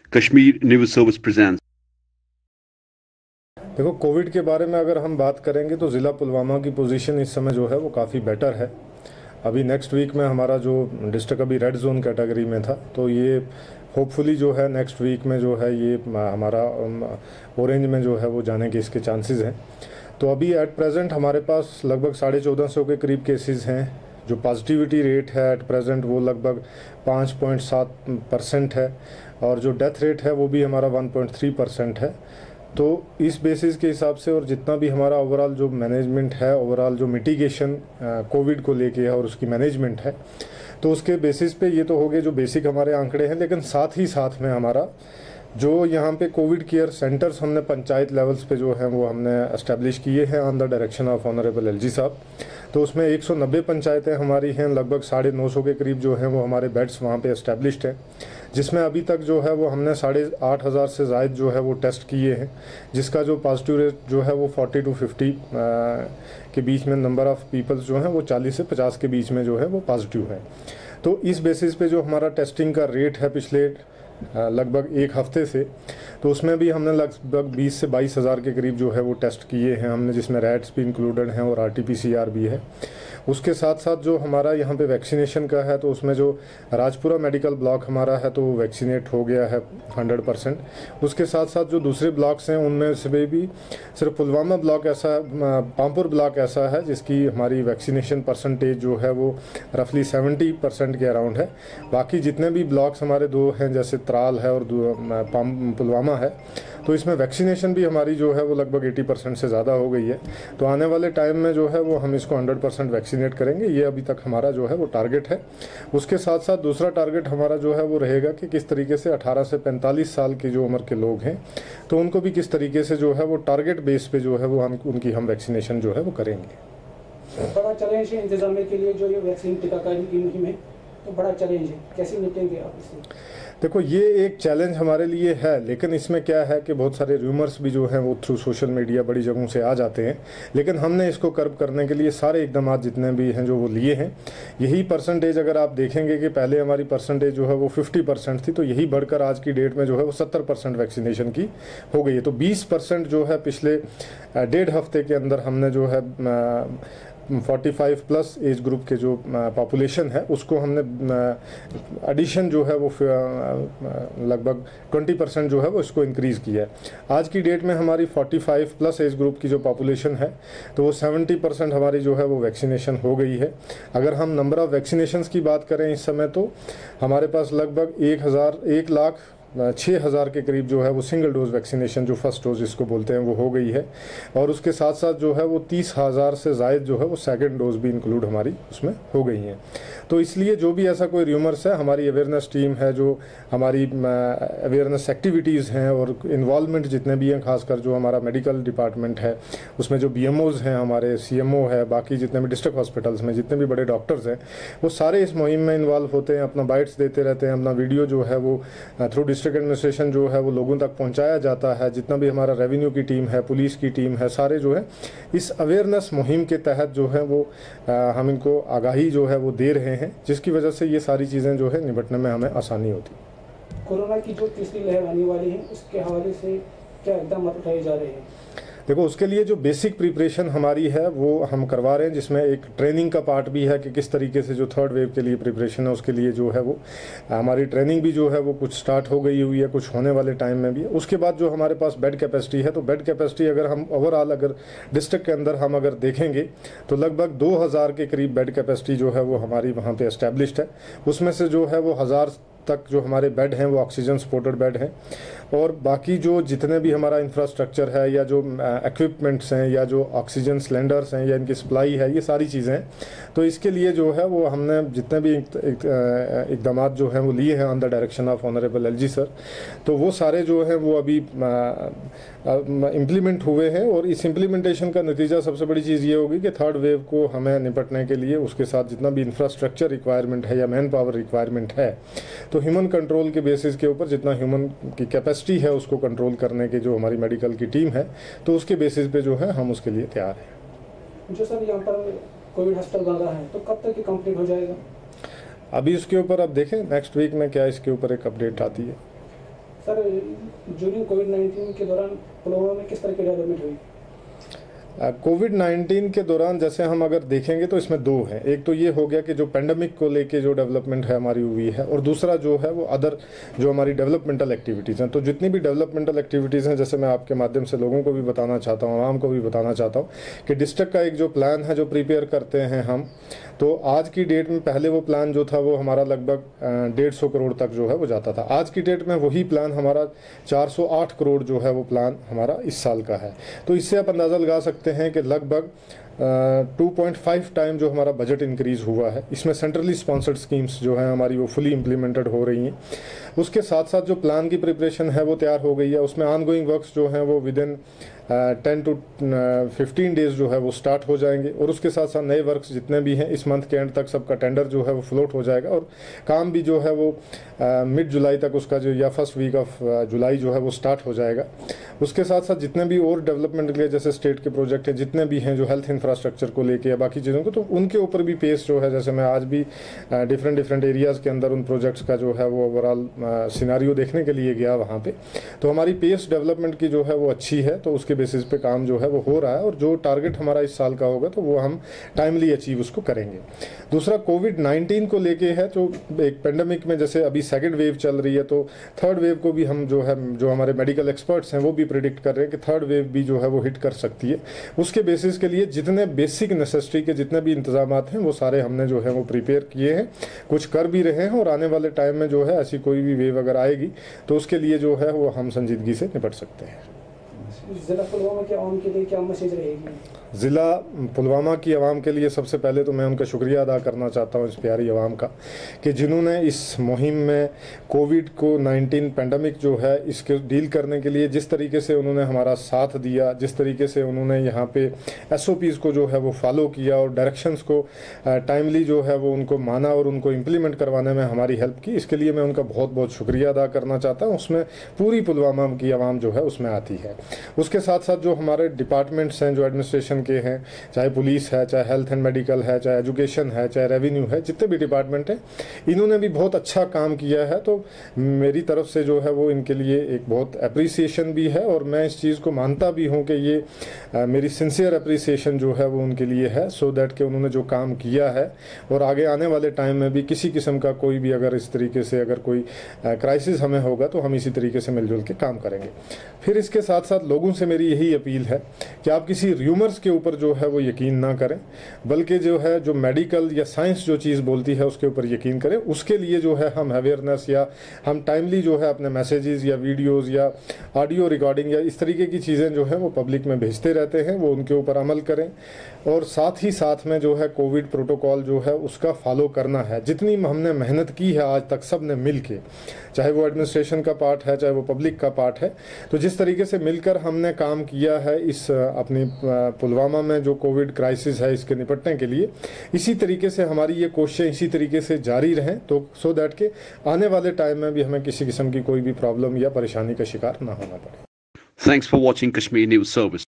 Kashmir News Service presents. देखो, Covid के बारे में अगर हम बात करेंगे तो ज़िला पुलवामा की पोजीशन इस समय जो है वो काफ़ी बेटर है। अभी नेक्स्ट वीक में हमारा जो डिस्ट्रिक्ट अभी रेड जोन कैटेगरी में था, तो ये होपफुली जो है नेक्स्ट वीक में जो है ये हमारा ऑरेंज में जो है वो जाने के इसके चांसेस हैं। तो अभी एट प्रेजेंट हमारे पास लगभग 1450 के करीब केसेस हैं। जो पॉजिटिविटी रेट है एट प्रेजेंट वो लगभग 5.7% है, और जो डेथ रेट है वो भी हमारा 1.3% है। तो इस बेसिस के हिसाब से और जितना भी हमारा ओवरऑल जो मैनेजमेंट है, ओवरऑल जो मिटिगेशन कोविड को लेके है और उसकी मैनेजमेंट है, तो उसके बेसिस पे ये तो हो गए जो बेसिक हमारे आंकड़े हैं। लेकिन साथ ही साथ में हमारा जो यहाँ पे कोविड केयर सेंटर्स हमने पंचायत लेवल्स पे जो हैं वो हमने एस्टेब्लिश किए हैं on the direction of honourable LG साहब। तो उसमें 190 पंचायतें हमारी हैं, लगभग 950 के करीब जो हैं वो हमारे बेड्स वहाँ पे एस्टेब्लिश्ड हैं, जिसमें अभी तक जो है वो हमने 8,500 से ज़ायद जो है वो टेस्ट किए हैं, जिसका जो पॉजिटिव रेट जो है वो 40 to 50 के बीच में नंबर ऑफ़ पीपल्स जो हैं वो 40 से 50 के बीच में जो है वो पॉजिटिव है। तो इस बेसिस पे जो हमारा टेस्टिंग का रेट है पिछले लगभग एक हफ्ते से, तो उसमें भी हमने लगभग 20 से 22 हज़ार के करीब जो है वो टेस्ट किए हैं हमने, जिसमें रैट्स भी इंक्लूडेड हैं और RT-PCR भी है। उसके साथ साथ जो हमारा यहाँ पे वैक्सीनेशन का है, तो उसमें जो राजपुरा मेडिकल ब्लॉक हमारा है तो वैक्सीनेट हो गया है 100%। उसके साथ साथ जो दूसरे ब्लॉक्स हैं उनमें से भी सिर्फ पुलवामा ब्लॉक ऐसा, पामपुर ब्लॉक ऐसा है जिसकी हमारी वैक्सीनेशन परसेंटेज जो है वो रफली 70% के अराउंड है। बाकी जितने भी ब्लॉक्स हमारे दो हैं, जैसे त्राल है और पुलवामा है, तो इसमें वैक्सीनेशन भी हमारी जो है वो लगभग 80% से ज़्यादा हो गई है। तो आने वाले टाइम में जो है वो हम इसको 100% वैक्सीनेट करेंगे, ये अभी तक हमारा जो है वो टारगेट है। उसके साथ साथ दूसरा टारगेट हमारा जो है वो रहेगा कि किस तरीके से 18 से 45 साल की जो उम्र के लोग हैं तो उनको भी किस तरीके से जो है वो टारगेट बेस पे जो है वो हम वैक्सीनेशन जो है वो करेंगे। बड़ा चैलेंज है इंतजामिया के लिए, जो ये वैक्सीन टीकाकरण की मुहिम है, तो बड़ा चैलेंज है, कैसे निपटेंगे आप इससे? देखो, ये एक चैलेंज हमारे लिए है, लेकिन इसमें क्या है कि बहुत सारे र्यूमर्स भी जो हैं वो थ्रू सोशल मीडिया बड़ी जगहों से आ जाते हैं, लेकिन हमने इसको कर्ब करने के लिए सारे इकदाम जितने भी हैं जो वो लिए हैं। यही परसेंटेज अगर आप देखेंगे कि पहले हमारी परसेंटेज जो है वो 50% थी, तो यही बढ़कर आज की डेट में जो है वो 70% वैक्सीनेशन की हो गई है। तो 20% जो है पिछले 1.5 हफ्ते के अंदर हमने जो है 45+ एज ग्रुप के जो पॉपुलेशन है उसको हमने एडिशन जो है वो लगभग 20% जो है वो इसको इंक्रीज़ किया है। आज की डेट में हमारी 45+ एज ग्रुप की जो पॉपुलेशन है तो वो 70% हमारी जो है वो वैक्सीनेशन हो गई है। अगर हम नंबर ऑफ़ वैक्सीनेशंस की बात करें इस समय, तो हमारे पास लगभग 1,06,000 के करीब जो है वो सिंगल डोज वैक्सीनेशन, जो फर्स्ट डोज जिसको बोलते हैं, वो हो गई है। और उसके साथ साथ जो है वो 30,000 से ज़ायद जो है वो सेकंड डोज भी इंक्लूड हमारी उसमें हो गई हैं। तो इसलिए जो भी ऐसा कोई र्यूमर्स है, हमारी अवेयरनेस टीम है, जो हमारी अवेयरनेस एक्टिविटीज़ हैं और इन्वॉल्वमेंट जितने भी हैं, खासकर जो हमारा मेडिकल डिपार्टमेंट है उसमें जो BMOs हैं, हमारे CMO है, बाकी जितने भी डिस्ट्रिक्ट हॉस्पिटल्स में जितने भी बड़े डॉक्टर्स हैं, वो सारे इस मुहिम में इन्वॉल्व होते हैं, अपना बाइट्स देते रहते हैं, अपना वीडियो जो है वो थ्रू डिस्ट्रिक्ट एडमिनिस्ट्रेशन जो है वो लोगों तक पहुंचाया जाता है। जितना भी हमारा रेवेन्यू की टीम है, पुलिस की टीम है, सारे जो है इस अवेयरनेस मुहिम के तहत जो है वो हम इनको आगाही जो है वो दे रहे हैं, जिसकी वजह से ये सारी चीज़ें जो है निपटने में हमें आसानी होती है। कोरोना की जो तीसरी लहर आने वाली है उसके हवाले से क्या इकदाम उठाए जा रहे हैं? देखो, उसके लिए जो बेसिक प्रिपरेशन हमारी है वो हम करवा रहे हैं, जिसमें एक ट्रेनिंग का पार्ट भी है कि किस तरीके से जो थर्ड वेव के लिए प्रिपरेशन है उसके लिए जो है वो हमारी ट्रेनिंग भी जो है वो कुछ स्टार्ट हो गई हुई है, कुछ होने वाले टाइम में भी है। उसके बाद जो हमारे पास बेड कैपेसिटी है, तो बेड कैपेसिटी अगर हम ओवरऑल अगर डिस्ट्रिक्ट के अंदर हम अगर देखेंगे तो लगभग 2,000 के करीब बेड कैपेसिटी जो है वो हमारी वहाँ पर एस्टेब्लिश्ड है। उसमें से जो है वो 1,000 तक जो हमारे बेड हैं वो ऑक्सीजन सपोर्टेड बेड हैं, और बाकी जो जितने भी हमारा इंफ्रास्ट्रक्चर है या जो इक्विपमेंट्स हैं या जो ऑक्सीजन सिलेंडर्स हैं या इनकी सप्लाई है, ये सारी चीज़ें हैं। तो इसके लिए जो है वो हमने जितने भी इकदाम जो हैं वो लिए हैं on the direction of honourable LG sir, तो वो सारे जो हैं वो अभी इम्प्लीमेंट हुए हैं। और इस इम्प्लीमेंटेशन का नतीजा सबसे बड़ी चीज़ ये होगी कि थर्ड वेव को हमें निपटने के लिए उसके साथ जितना भी इंफ्रास्ट्रक्चर रिक्वायरमेंट है या मैन पावर रिक्वायरमेंट है, तो ह्यूमन कंट्रोल के बेसिस के ऊपर जितना ह्यूमन की कैपेसिटी है उसको कंट्रोल करने की जो हमारी मेडिकल की टीम है, तो उसके बेसिस पे जो है हम उसके लिए तैयार हैं। जो सर यहाँ पर कोविड हॉस्पिटल बना है तो कब तक ये कंप्लीट हो जाएगा? अभी उसके ऊपर अब देखें नेक्स्ट वीक में क्या इसके ऊपर एक अपडेट आती है। सर ड्यूरिंग कोविड-19 के दौरान पुलवामा में किस तरह की डेवलपमेंट हुई? कोविड-19 के दौरान जैसे हम अगर देखेंगे तो इसमें दो हैं। एक तो ये हो गया कि जो पेंडेमिक को लेके जो डेवलपमेंट है हमारी हुई है, और दूसरा जो है वो अदर जो हमारी डेवलपमेंटल एक्टिविटीज़ हैं। तो जितनी भी डेवलपमेंटल एक्टिविटीज़ हैं, जैसे मैं आपके माध्यम से लोगों को भी बताना चाहता हूँ, आवाम को भी बताना चाहता हूँ कि डिस्ट्रिक्ट का एक जो प्लान है जो प्रिपेयर करते हैं हम, तो आज की डेट में पहले वो प्लान जो था वो हमारा लगभग 150 करोड़ तक जो है वो जाता था। आज की डेट में वही प्लान हमारा 408 करोड़ जो है वो प्लान हमारा इस साल का है। तो इससे आप अंदाज़ा लगा सकते हैं कि लगभग 2.5 टाइम जो हमारा बजट इंक्रीज़ हुआ है। इसमें सेंट्रली स्पॉन्सर्ड स्कीम्स जो हैं हमारी वो फुली इम्प्लीमेंटेड हो रही हैं। उसके साथ साथ जो प्लान की प्रिपरेशन है वो तैयार हो गई है। उसमें ऑनगोइंग वर्क्स जो हैं वो विदिन 10 to 15 डेज़ जो है वो स्टार्ट हो जाएंगे, और उसके साथ साथ नए वर्क्स जितने भी हैं इस मंथ के एंड तक सबका टेंडर जो है वो फ्लोट हो जाएगा, और काम भी जो है वो मिड जुलाई तक उसका जो या फर्स्ट वीक ऑफ जुलाई जो है वो स्टार्ट हो जाएगा। उसके साथ साथ जितने भी और डेवलपमेंट के लिए जैसे स्टेट के प्रोजेक्ट हैं, जितने भी हैं जो हेल्थ इंफ्रास्ट्रक्चर को लेके या बाकी चीज़ों को, तो उनके ऊपर भी पेस जो है, जैसे मैं आज भी डिफरेंट एरियाज़ के अंदर उन प्रोजेक्ट्स का जो है वो ओवरऑल सिनारियो देखने के लिए गया वहाँ पे, तो हमारी पेस डेवलपमेंट की जो है वो अच्छी है। तो उसके बेसिस पे काम जो है वो हो रहा है, और जो टारगेट हमारा इस साल का होगा तो वो हम टाइमली अचीव उसको करेंगे। दूसरा कोविड-19 को लेके है, तो एक पेंडेमिक में जैसे अभी सेकेंड वेव चल रही है, तो थर्ड वेव को भी हम जो है, जो हमारे मेडिकल एक्सपर्ट्स हैं वो भी प्रिडिक्ट कर रहे हैं कि थर्ड वेव भी जो है वो हिट कर सकती है। उसके बेसिस के लिए जितने बेसिक नेसेसिटी के जितने भी इंतजाम हैं वो सारे हमने जो है वो प्रिपेयर किए हैं, कुछ कर भी रहे हैं, और आने वाले टाइम में जो है ऐसी कोई भी वेव अगर आएगी तो उसके लिए जो है वो हम संजीदगी से निपट सकते हैं। जिला पुलवामा के आवाम के लिए क्या मैसेज रहेगी? ज़िला पुलवामा की आवाम के लिए सबसे पहले तो मैं उनका शुक्रिया अदा करना चाहता हूँ, इस प्यारी आवाम का, कि जिन्होंने इस मुहिम में कोविड-19 पेंडेमिक जो है इसके डील करने के लिए जिस तरीके से उन्होंने हमारा साथ दिया, जिस तरीके से उन्होंने यहाँ पे SOPs को जो है वो फॉलो किया, और डायरेक्शंस को टाइमली जो है वो उनको माना और उनको इम्प्लीमेंट करवाने में हमारी हेल्प की, इसके लिए मैं उनका बहुत बहुत शुक्रिया अदा करना चाहता हूँ। उसमें पूरी पुलवामा की आवाम जो है उसमें आती है। उसके साथ साथ जो हमारे डिपार्टमेंट्स हैं जो एडमिनिस्ट्रेशन के हैं, चाहे पुलिस है, चाहे हेल्थ एंड मेडिकल है, चाहे एजुकेशन है, चाहे रेवेन्यू है, जितने भी डिपार्टमेंट हैं, इन्होंने भी बहुत अच्छा काम किया है। तो मेरी तरफ से जो है वो इनके लिए एक बहुत अप्रिसिएशन भी है, और मैं इस चीज़ को मानता भी हूँ कि ये मेरी सिंसियर अप्रिसिएशन जो है वो उनके लिए है, सो दैट कि उन्होंने जो काम किया है और आगे आने वाले टाइम में भी किसी किस्म का कोई भी अगर इस तरीके से अगर कोई क्राइसिस हमें होगा तो हम इसी तरीके से मिलजुल के काम करेंगे। फिर इसके साथ साथ लोगों से मेरी यही अपील है कि आप किसी र्यूमर्स के ऊपर जो है वो यकीन ना करें, बल्कि जो है जो मेडिकल या साइंस जो चीज़ बोलती है उसके ऊपर यकीन करें। उसके लिए जो है हम अवेयरनेस या हम टाइमली जो है अपने मैसेजेस या वीडियोस या ऑडियो रिकॉर्डिंग या इस तरीके की चीज़ें जो है वो पब्लिक में भेजते रहते हैं, वो उनके ऊपर अमल करें, और साथ ही साथ में जो है कोविड प्रोटोकॉल जो है उसका फॉलो करना है। जितनी हमने मेहनत की है आज तक सब ने मिल के, चाहे वो एडमिनिस्ट्रेशन का पार्ट है, चाहे वो पब्लिक का पार्ट है, तो जिस तरीके से मिलकर हमने काम किया है इस अपनी पुलवामा में जो कोविड क्राइसिस है इसके निपटने के लिए, इसी तरीके से हमारी ये कोशिशें इसी तरीके से जारी रहें, तो सो दैट के आने वाले टाइम में भी हमें किसी किस्म की कोई भी प्रॉब्लम या परेशानी का शिकार ना होना पड़े। Thanks for watching Kashmir News Service.